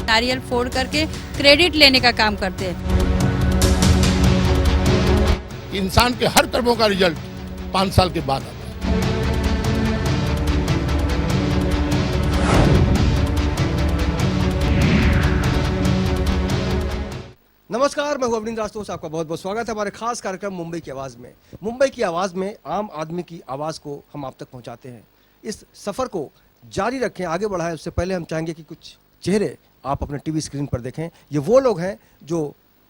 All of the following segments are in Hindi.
नारियल फोड़ करके क्रेडिट लेने का काम करते हैं। इंसान के हर कर्मों का रिजल्ट 5 साल के बाद आता है। नमस्कार, मैं हूं अवनींद्र राजतोष। आपका बहुत बहुत स्वागत है हमारे खास कार्यक्रम मुंबई की आवाज़ में। मुंबई की आवाज़ में आम आदमी की आवाज़ को हम आप तक पहुंचाते हैं। इस सफ़र को जारी रखें, आगे बढ़ाएं। उससे पहले हम चाहेंगे कि कुछ चेहरे आप अपने टीवी स्क्रीन पर देखें। ये वो लोग हैं जो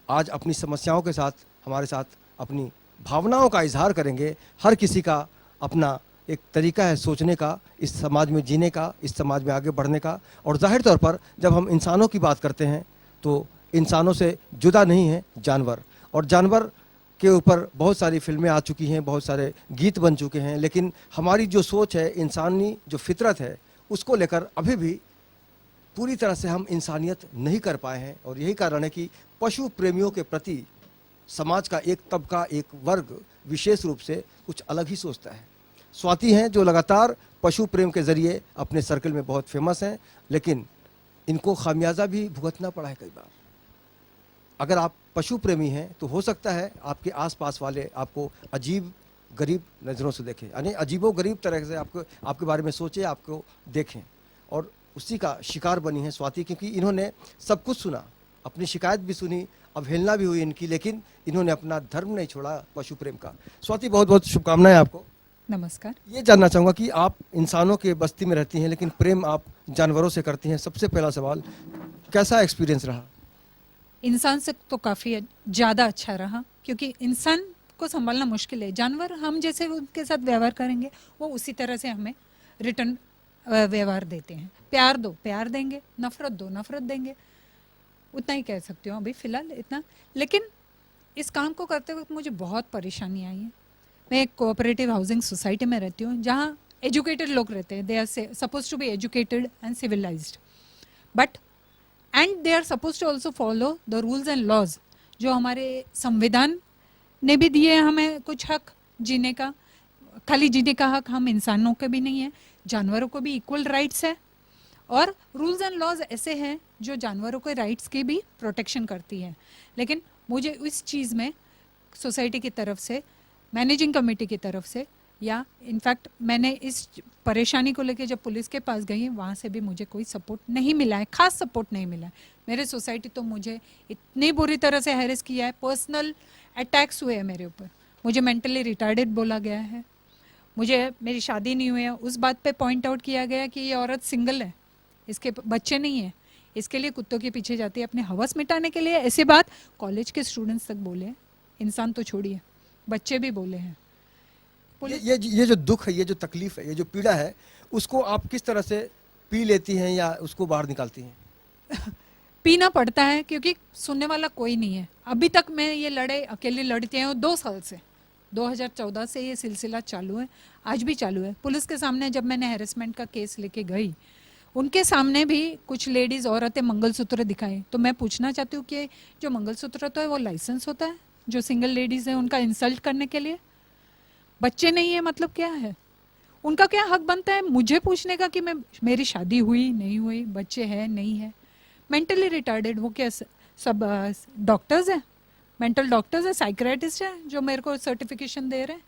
आज अपनी समस्याओं के साथ हमारे साथ अपनी भावनाओं का इजहार करेंगे। हर किसी का अपना एक तरीका है सोचने का, इस समाज में जीने का, इस समाज में आगे बढ़ने का। और जाहिर तौर पर जब हम इंसानों की बात करते हैं तो इंसानों से जुदा नहीं है जानवर, और जानवर के ऊपर बहुत सारी फिल्में आ चुकी हैं, बहुत सारे गीत बन चुके हैं। लेकिन हमारी जो सोच है, इंसानी जो फितरत है, उसको लेकर अभी भी पूरी तरह से हम इंसानियत नहीं कर पाए हैं। और यही कारण है कि पशु प्रेमियों के प्रति समाज का एक तबका, एक वर्ग विशेष रूप से कुछ अलग ही सोचता है। स्वाति हैं जो लगातार पशु प्रेम के ज़रिए अपने सर्कल में बहुत फेमस हैं, लेकिन इनको खामियाजा भी भुगतना पड़ा है कई बार। अगर आप पशु प्रेमी हैं तो हो सकता है आपके आसपास वाले आपको अजीब गरीब नज़रों से देखें, यानी अजीबो गरीब तरह से आपके बारे में सोचे, आपको देखें। और उसी का शिकार बनी है स्वाति, क्योंकि इन्होंने सब कुछ सुना, अपनी शिकायत भी सुनी, अवहेलना भी हुई इनकी, लेकिन इन्होंने अपना धर्म नहीं छोड़ा पशु प्रेम का। स्वाति, बहुत बहुत शुभकामनाएं आपको। नमस्कार। ये जानना चाहूँगा कि आप इंसानों के बस्ती में रहती हैं लेकिन प्रेम आप जानवरों से करती हैं। सबसे पहला सवाल, कैसा एक्सपीरियंस रहा? इंसान से तो काफ़ी ज़्यादा अच्छा रहा, क्योंकि इंसान को संभालना मुश्किल है। जानवर हम जैसे उनके साथ व्यवहार करेंगे वो उसी तरह से हमें रिटर्न व्यवहार देते हैं। प्यार दो, प्यार देंगे, नफ़रत दो, नफ़रत देंगे। उतना ही कह सकती हूँ अभी फ़िलहाल, इतना। लेकिन इस काम को करते वक्त मुझे बहुत परेशानी आई है। मैं एक कोऑपरेटिव हाउसिंग सोसाइटी में रहती हूँ जहाँ एजुकेटेड लोग रहते हैं। They are suppose to be educated and civilized, but and they are suppose to also follow the rules and laws जो हमारे संविधान ने भी दिए हैं हमें कुछ हक जीने का। खाली जीने का हक हम इंसानों के भी नहीं है, जानवरों को भी इक्वल राइट्स है। और रूल्स एंड लॉज ऐसे हैं जो जानवरों के राइट्स की भी प्रोटेक्शन करती है। लेकिन मुझे इस चीज़ में सोसाइटी की तरफ से, मैनेजिंग कमेटी की तरफ से, या इनफैक्ट मैंने इस परेशानी को लेकर जब पुलिस के पास गई वहाँ से भी मुझे कोई सपोर्ट नहीं मिला है, खास सपोर्ट नहीं मिला है। मेरे सोसाइटी तो मुझे इतनी बुरी तरह से हैरेस किया है, पर्सनल अटैक्स हुए हैं मेरे ऊपर। मुझे मेंटली रिटार्डेड बोला गया है, मुझे मेरी शादी नहीं हुई है उस बात पे पॉइंट आउट किया गया कि ये औरत सिंगल है, इसके बच्चे नहीं है, इसके लिए कुत्तों के पीछे जाती है अपने हवस मिटाने के लिए। ऐसी बात कॉलेज के स्टूडेंट्स तक बोले, इंसान तो छोड़िए बच्चे भी बोले हैं। ये जो दुख है, ये जो तकलीफ है, ये जो पीड़ा है, उसको आप किस तरह से पी लेती हैं या उसको बाहर निकालती हैं? पीना पड़ता है, क्योंकि सुनने वाला कोई नहीं है। अभी तक मैं ये लड़ाई अकेली लड़ती हूँ 2 साल से। 2014 से ये सिलसिला चालू है, आज भी चालू है। पुलिस के सामने जब मैंने हैरेसमेंट का केस लेके गई, उनके सामने भी कुछ लेडीज़ औरतें मंगलसूत्र दिखाए। तो मैं पूछना चाहती हूँ कि जो मंगलसूत्र तो है वो लाइसेंस होता है जो सिंगल लेडीज़ है उनका इंसल्ट करने के लिए? बच्चे नहीं है मतलब क्या है? उनका क्या हक बनता है मुझे पूछने का कि मेरी शादी हुई नहीं हुई, बच्चे हैं नहीं है? मेंटली रिटार्डेड वो क्या सब डॉक्टर्स हैं, मेंटल डॉक्टर्स हैं, साइकियाट्रिस्ट हैं जो मेरे को सर्टिफिकेशन दे रहे हैं?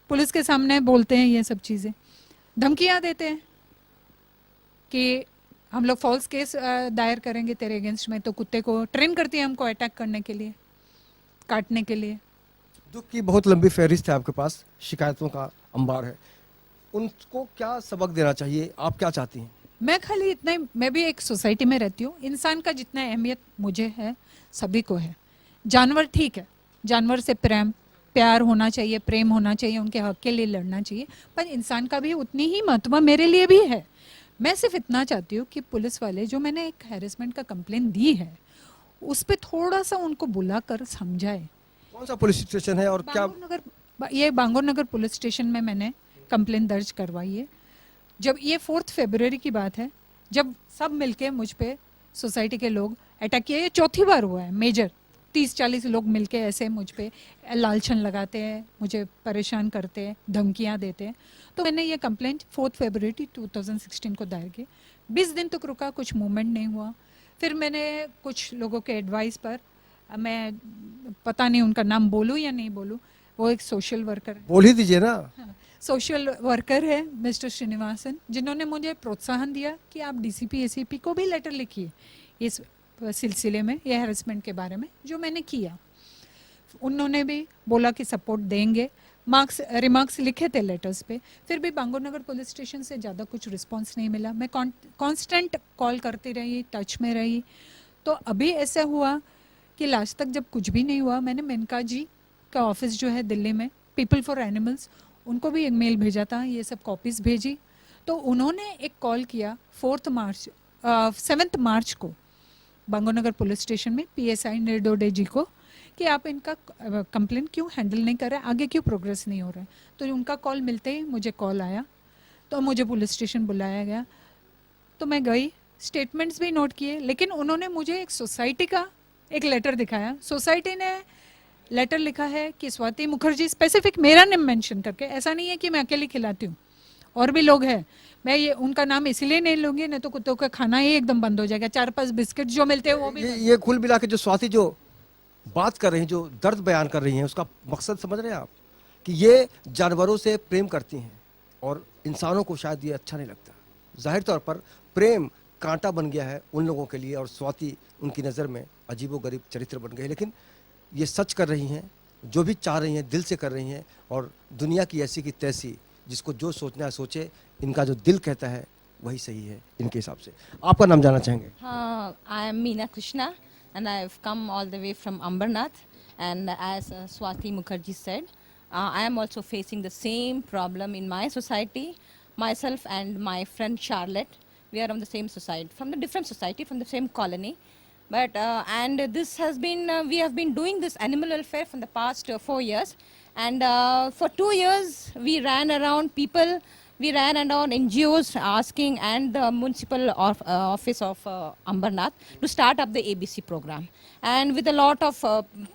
पुलिस के सामने बोलते हैं ये सब चीज़ें, धमकियाँ देते हैं कि हम लोग फॉल्स केस दायर करेंगे तेरे अगेंस्ट में। तो कुत्ते को ट्रेन करती है हमको अटैक करने के लिए, काटने के लिए। दुख की बहुत लंबी फहरिस्त है आपके पास, शिकायतों का अंबार है। उनको क्या सबक देना चाहिए, आप क्या चाहती हैं? मैं खाली इतना ही, मैं भी एक सोसाइटी में रहती हूँ। इंसान का जितना अहमियत मुझे है सभी को है। जानवर ठीक है, जानवर से प्यार होना चाहिए, प्रेम होना चाहिए, उनके हक के लिए लड़ना चाहिए, पर इंसान का भी उतनी ही महत्व मेरे लिए भी है। मैं सिर्फ इतना चाहती हूँ कि पुलिस वाले जो मैंने एक हैरेसमेंट का कंप्लेन दी है उस पर थोड़ा सा उनको बुलाकर समझाए। कौन सा पुलिस स्टेशन है और क्या? ये बांगूर नगर पुलिस स्टेशन में मैंने कंप्लेन दर्ज करवाई है। जब ये 4 फरवरी की बात है, जब सब मिलके मुझ पे सोसाइटी के लोग अटैक किए। ये 4थी बार हुआ है मेजर। 30-40 लोग मिलके ऐसे मुझ पे लालछन लगाते हैं, मुझे परेशान करते हैं, धमकियां देते हैं। तो मैंने ये कंप्लेंट 4 फरवरी 2016 को दायर की। 20 दिन तक रुका, कुछ मूवमेंट नहीं हुआ। फिर मैंने कुछ लोगों के एडवाइस पर मैं पता नहीं उनका नाम बोलूं या नहीं बोलूं, वो एक सोशल वर्कर बोल ही दीजिए ना। सोशल वर्कर है मिस्टर श्रीनिवासन, जिन्होंने मुझे प्रोत्साहन दिया कि आप डीसीपी एसीपी को भी लेटर लिखिए इस सिलसिले में, ये हैरेसमेंट के बारे में, जो मैंने किया। उन्होंने भी बोला कि सपोर्ट देंगे, रिमार्क्स लिखे थे लेटर्स पे। फिर भी बांगूर नगर पुलिस स्टेशन से ज़्यादा कुछ रिस्पांस नहीं मिला। मैं कांस्टेंट कॉल करती रही, टच में रही। तो अभी ऐसा हुआ कि लास्ट तक जब कुछ भी नहीं हुआ, मैंने मेनका जी का ऑफिस जो है दिल्ली में, पीपल फॉर एनिमल्स, उनको भी एक मेल भेजा था, ये सब कॉपीज़ भेजी। तो उन्होंने एक कॉल किया 7 मार्च को बांगूर नगर पुलिस स्टेशन में पीएसआई निर्दोडे जी को कि आप इनका कंप्लेंट क्यों हैंडल नहीं कर रहे, आगे क्यों प्रोग्रेस नहीं हो रहा है। तो उनका कॉल मिलते ही मुझे कॉल आया, तो मुझे पुलिस स्टेशन बुलाया गया। तो मैं गई, स्टेटमेंट्स भी नोट किए, लेकिन उन्होंने मुझे एक सोसाइटी का एक लेटर दिखाया। सोसाइटी ने लेटर लिखा है कि स्वाति मुखर्जी, स्पेसिफिक मेरा नाम मेंशन करके, ऐसा नहीं है कि मैं अकेली खिलाती हूँ, और भी लोग हैं। मैं ये उनका नाम इसलिए नहीं लूँगी, नहीं तो कुत्तों का खाना ही एकदम बंद हो जाएगा। 4-5 बिस्किट जो मिलते हैं वो भी ये कुल मिला के जो स्वाति जो बात कर रही हैं, जो दर्द बयान कर रही हैं, उसका मकसद समझ रहे हैं आप? कि ये जानवरों से प्रेम करती हैं और इंसानों को शायद ये अच्छा नहीं लगता। जाहिर तौर पर प्रेम कांटा बन गया है उन लोगों के लिए, और स्वाति उनकी नज़र में अजीबोगरीब चरित्र बन गए। लेकिन ये सच कर रही हैं, जो भी चाह रही हैं दिल से कर रही हैं, और दुनिया की ऐसी की तैसी, जिसको जो सोचना है सोचे, इनका जो दिल कहता है वही सही है इनके हिसाब से। आपका नाम जानना चाहेंगे? I am Meena Krishna and I have come all the way from Ambernath, and as Swati Mukherjee said, I am also facing the same problem in my society. Myself and my friend Charlotte, we are from the same society, from the different society, from the same colony. But and this has been we have been doing this animal welfare from the past 4 years, and for 2 years we ran around people. We ran around NGOs asking, and the municipal office of Ambernath, to start up the ABC program. And with a lot of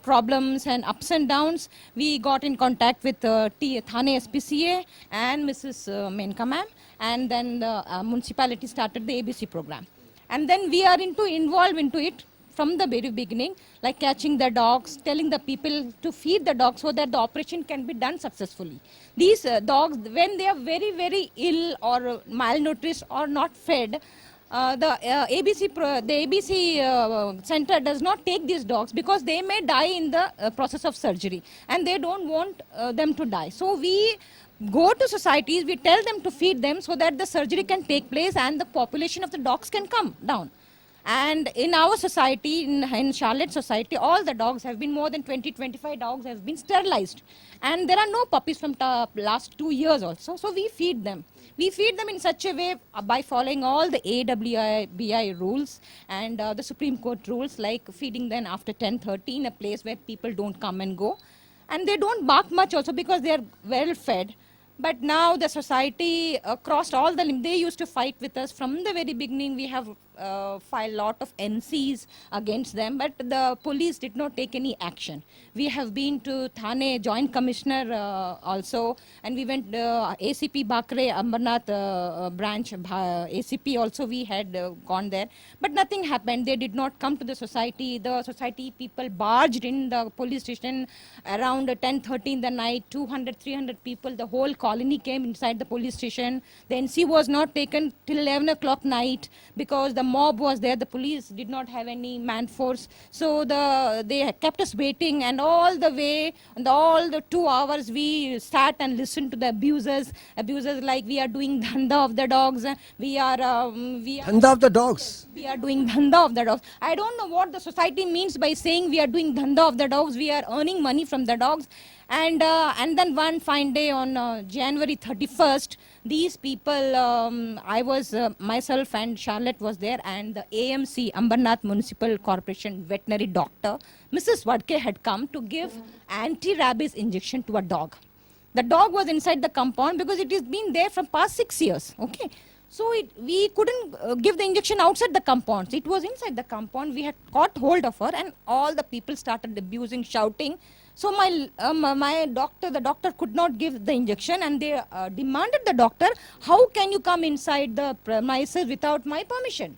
problems and ups and downs, we got in contact with Thane SPCA and Mrs. Menka ma'am, and then the municipality started the ABC program. And then we are involved into it from the very beginning, like catching the dogs, telling the people to feed the dogs so that the operation can be done successfully. These dogs, when they are very, very ill or malnourished or not fed, the ABC center does not take these dogs because they may die in the process of surgery, and they don't want them to die. So we go to societies, we tell them to feed them so that the surgery can take place and the population of the dogs can come down. And in our society, in Charlotte society, all the dogs have been, more than 20-25 dogs have been sterilized. And there are no puppies from last 2 years also. So we feed them. We feed them in such a way by following all the AWBI rules and the Supreme Court rules, like feeding them after 10:30 in a place where people don't come and go. And they don't bark much also because they are well fed. But now the society crossed all the limits. They used to fight with us from the very beginning. We have filed a lot of NCs against them, but the police did not take any action. We have been to Thane Joint Commissioner also, and we went ACP Bakre Ambernath branch ACP also. We had gone there, but nothing happened. They did not come to the society. The society people barged in the police station around 10:30 in the night. 200-300 people, the whole colony came inside the police station. The NC was not taken till 11 o'clock night because the mob was there. The police did not have any man force, so they kept us waiting, and all the way, and all the 2 hours we sat and listened to the abusers like, we are doing dhanda of the dogs, we are Dhanda of the dogs. we are doing dhanda of the dogs. I don't know what the society means by saying we are doing dhanda of the dogs. We are earning money from the dogs. And then one fine day on January 31st, these people, I was myself and Charlotte was there, and the AMC, Ambernath Municipal Corporation veterinary doctor, Mrs. Wadke, had come to give anti-rabies injection to a dog. The dog was inside the compound because it has been there for past 6 years. Okay. So we couldn't give the injection outside the compound. It was inside the compound. We had caught hold of her, and all the people started abusing, shouting. So my doctor, the doctor could not give the injection, and they demanded the doctor, how can you come inside the premises without my permission?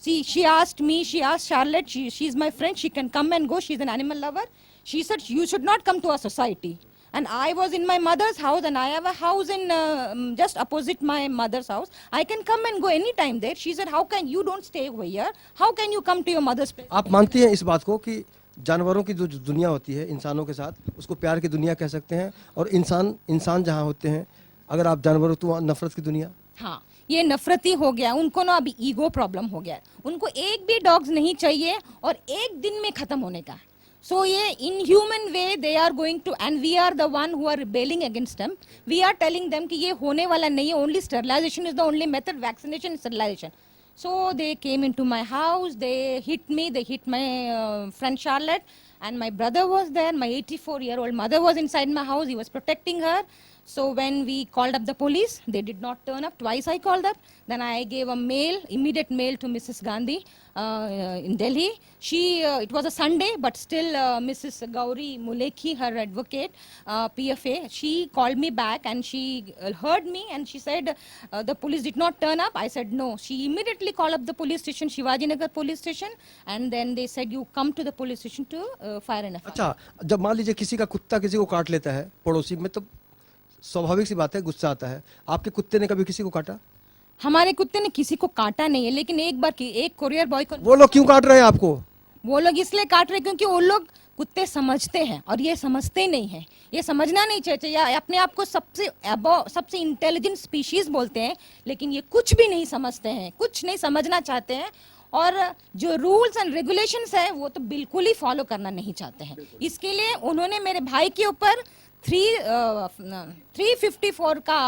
See, she asked me, she asked Charlotte, she's my friend, she can come and go, she's an animal lover. She said, you should not come to our society. And I was in my mother's house, and I have a house in just opposite my mother's house. I can come and go anytime there. She said, how can you don't stay over here? How can you come to your mother's place? आप मानती हैं इस बात को कि जानवरों की जो दुनिया होती है इंसानों के साथ उसको प्यार की दुनिया कह सकते हैं, और इंसान जहाँ होते हैं अगर आप जानवर हो तो वहाँ नफरत की दुनिया? हाँ, ये नफरती हो गया उनको ना, अभी ईगो प्रॉब्लम हो गया है उनको। एक भी डॉग्स नहीं चाहिए और एक दिन में खत्म होने का। सो ये inhuman way they are going to, and we are the one who are rebelling against them. We are telling them कि ये होने वाला नहीं है, only sterilization is the only method, vaccination sterilization. So they came into my house, they hit me, they hit my friend Charlotte, and my brother was there, my 84-year-old mother was inside my house, he was protecting her. So when we called up the police, they did not turn up. Twice I called up. Then I gave a mail, immediate mail to Mrs. Gandhi in Delhi. It was a Sunday, but still Mrs. Gauri Mulekhi, her advocate, PFA, she called me back and she heard me and she said the police did not turn up. I said no. She immediately called up the police station, Shivaji Nagar police station, and then they said you come to the police station to fire an FIR. अच्छा, जब मान लीजिए किसी का कुत्ता किसी को काट लेता है पड़ोसी में, तो स्वाभाविक सी बात है गुस्सा आता है। आपके कुत्ते ने कभी किसी को काटा? हमारे कुत्ते ने किसी को काटा नहीं है, लेकिन एक बार एक कोरियर बॉय को। वो लोग क्यों काट रहे हैं आपको? वो लोग इसलिए काट रहे क्योंकि वो लोग कुत्ते समझते हैं और ये समझते नहीं है। ये समझना नहीं चाहिए। या अपने आप को सबसे इंटेलिजेंट स्पीशीज बोलते हैं, लेकिन ये कुछ भी नहीं समझते हैं, कुछ नहीं समझना चाहते हैं, और जो रूल्स एंड रेगुलेशंस है वो तो बिल्कुल ही फॉलो करना नहीं चाहते हैं। इसके लिए उन्होंने मेरे भाई के ऊपर 354 का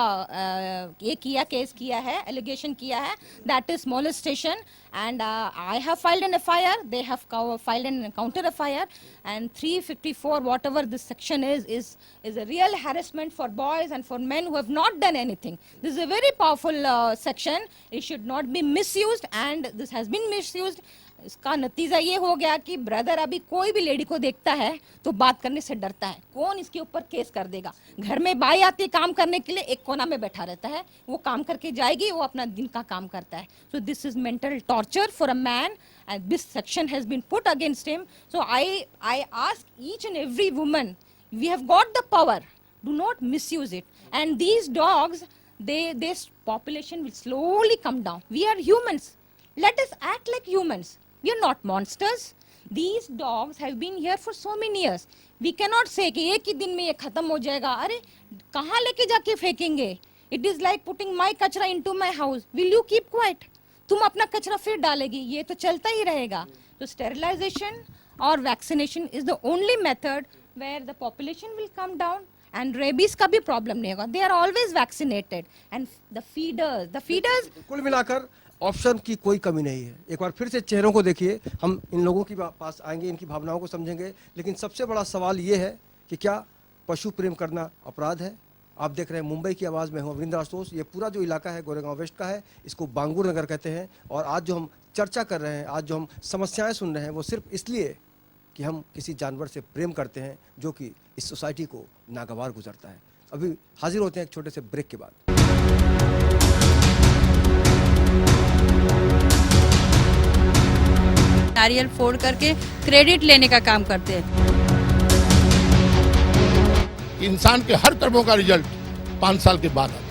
ये केस किया है, एलिगेशन किया है, that is molestation, and I have filed an FIR, they have filed an counter FIR, and 354 whatever this section is a real harassment for boys and for men who have not done anything. This is a very powerful section, it should not be misused, and this has been misused. इसका नतीजा ये हो गया कि ब्रदर अभी कोई भी लेडी को देखता है तो बात करने से डरता है, कौन इसके ऊपर केस कर देगा। घर में बाई आती है काम करने के लिए, एक कोना में बैठा रहता है, वो काम करके जाएगी, वो अपना दिन का काम करता है। So this is mental torture for a man, and this section has been put against him. So I ask each and every woman, we have got the power, do not misuse it, and these dogs, this population will slowly come down. We are humans, let us act like humans. We are not monsters. These dogs have been here for so many years. We cannot say कि एक ही दिन में ये खत्म हो जाएगा। अरे कहाँ लेके जाके फेंकेंगे? It is like putting my कचरा into my house. Will you keep quiet? तुम अपना कचरा फिर डालेगी, ये तो चलता ही रहेगा। तो sterilization or vaccination is the only method where the population will come down, and rabies का भी problem नहीं होगा. They are always vaccinated, and the feeders. कुल मिलाकर ऑप्शन की कोई कमी नहीं है। एक बार फिर से चेहरों को देखिए, हम इन लोगों के पास आएंगे, इनकी भावनाओं को समझेंगे, लेकिन सबसे बड़ा सवाल ये है कि क्या पशु प्रेम करना अपराध है? आप देख रहे हैं मुंबई की आवाज़ में हूँ अरविंद राजतोष। ये पूरा जो इलाका है गोरेगांव वेस्ट का है, इसको बांगुर नगर कहते हैं। और आज जो हम चर्चा कर रहे हैं, आज जो हम समस्याएं सुन रहे हैं, वो सिर्फ इसलिए कि हम किसी जानवर से प्रेम करते हैं जो कि इस सोसाइटी को नागवार गुजरता है। अभी हाजिर होते हैं एक छोटे से ब्रेक के बाद। नारियल फोड़ करके क्रेडिट लेने का काम करते हैं। इंसान के हर कर्मों का रिजल्ट 5 साल के बाद आता है।